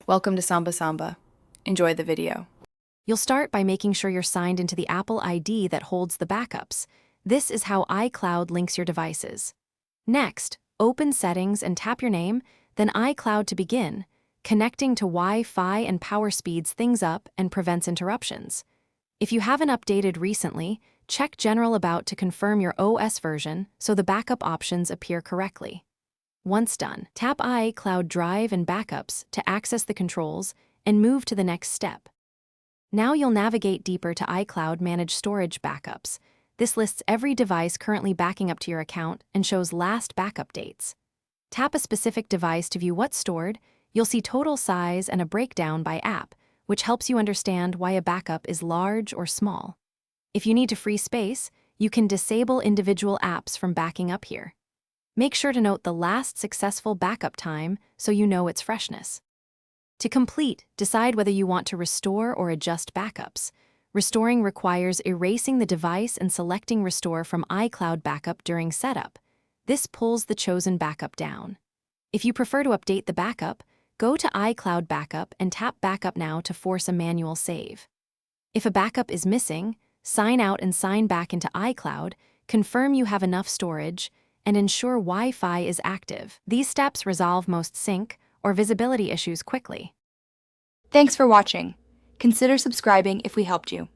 Welcome to Samba Samba. Enjoy the video. You'll start by making sure you're signed into the Apple ID that holds the backups. This is how iCloud links your devices. Next, open Settings and tap your name, then iCloud to begin. Connecting to Wi-Fi and power speeds things up and prevents interruptions. If you haven't updated recently, check General About to confirm your OS version so the backup options appear correctly. Once done, tap iCloud Drive and Backups to access the controls and move to the next step. Now you'll navigate deeper to iCloud Manage Storage Backups. This lists every device currently backing up to your account and shows last backup dates. Tap a specific device to view what's stored. You'll see total size and a breakdown by app, which helps you understand why a backup is large or small. If you need to free space, you can disable individual apps from backing up here. Make sure to note the last successful backup time so you know its freshness. To complete, decide whether you want to restore or adjust backups. Restoring requires erasing the device and selecting Restore from iCloud Backup during setup. This pulls the chosen backup down. If you prefer to update the backup, go to iCloud Backup and tap Backup Now to force a manual save. If a backup is missing, sign out and sign back into iCloud, confirm you have enough storage, and ensure Wi-Fi is active. These steps resolve most sync or visibility issues quickly. Thanks for watching. Consider subscribing if we helped you.